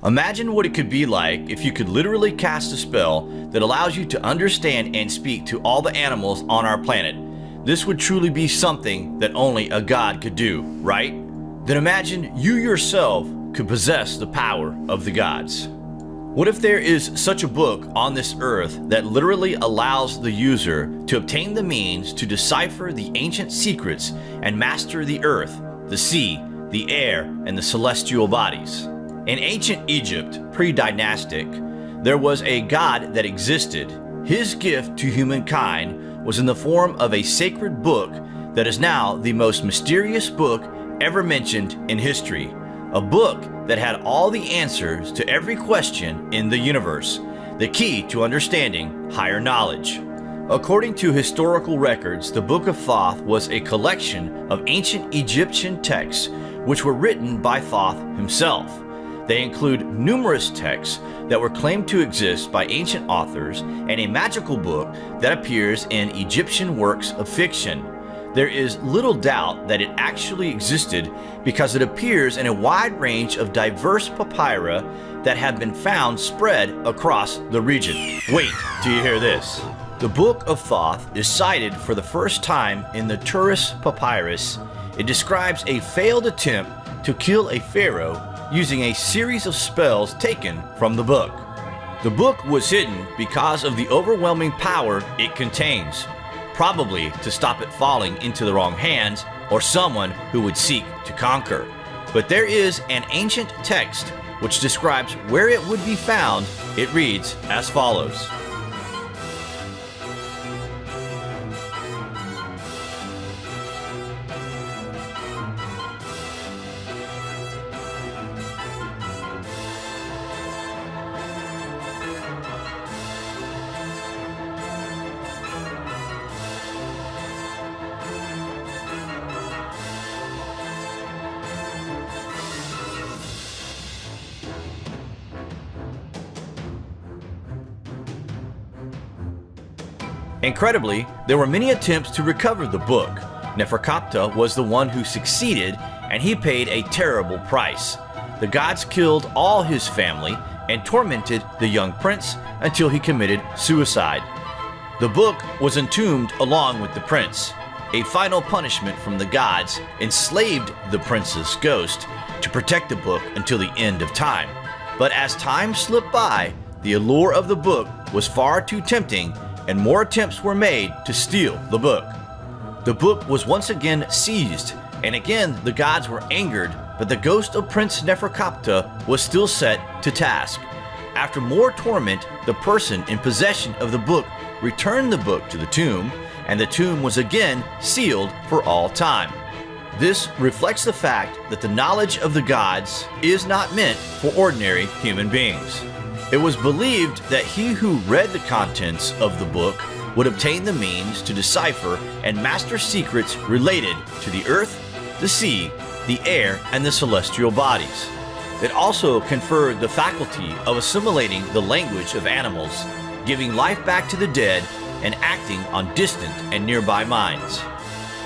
Imagine what it could be like if you could literally cast a spell that allows you to understand and speak to all the animals on our planet. This would truly be something that only a god could do, right? Then imagine you yourself could possess the power of the gods. What if there is such a book on this earth that literally allows the user to obtain the means to decipher the ancient secrets and master the earth, the sea, the air, and the celestial bodies? In ancient Egypt, pre-dynastic, there was a god that existed. His gift to humankind was in the form of a sacred book that is now the most mysterious book ever mentioned in history. A book that had all the answers to every question in the universe, the key to understanding higher knowledge. According to historical records, the Book of Thoth was a collection of ancient Egyptian texts which were written by Thoth himself. They include numerous texts that were claimed to exist by ancient authors and a magical book that appears in Egyptian works of fiction. There is little doubt that it actually existed because it appears in a wide range of diverse papyri that have been found spread across the region. Wait till you hear this. The Book of Thoth is cited for the first time in the Turis Papyrus. It describes a failed attempt to kill a pharaoh using a series of spells taken from the book. The book was hidden because of the overwhelming power it contains, probably to stop it falling into the wrong hands or someone who would seek to conquer. But there is an ancient text which describes where it would be found. It reads as follows. Incredibly, there were many attempts to recover the book. Neferkaptah was the one who succeeded, and he paid a terrible price. The gods killed all his family and tormented the young prince until he committed suicide. The book was entombed along with the prince. A final punishment from the gods enslaved the prince's ghost to protect the book until the end of time. But as time slipped by, the allure of the book was far too tempting, and more attempts were made to steal the book. The book was once again seized, and again the gods were angered, but the ghost of Prince Neferkaptah was still set to task. After more torment, the person in possession of the book returned the book to the tomb, and the tomb was again sealed for all time. This reflects the fact that the knowledge of the gods is not meant for ordinary human beings. It was believed that he who read the contents of the book would obtain the means to decipher and master secrets related to the earth, the sea, the air, and the celestial bodies. It also conferred the faculty of assimilating the language of animals, giving life back to the dead, and acting on distant and nearby minds.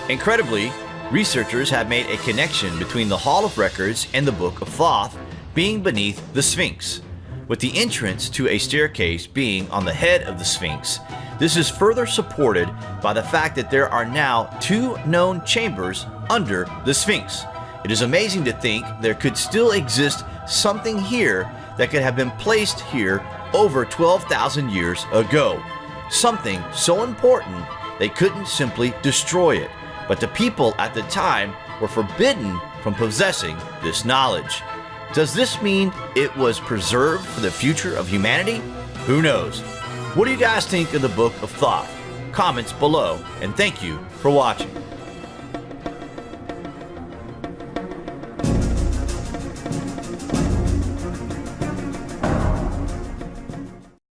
Incredibly, researchers have made a connection between the Hall of Records and the Book of Thoth being beneath the Sphinx, with the entrance to a staircase being on the head of the Sphinx. This is further supported by the fact that there are now 2 known chambers under the Sphinx. It is amazing to think there could still exist something here that could have been placed here over 12,000 years ago. Something so important they couldn't simply destroy it, but the people at the time were forbidden from possessing this knowledge. Does this mean it was preserved for the future of humanity? Who knows? What do you guys think of the Book of Thoth? Comments below, and thank you for watching.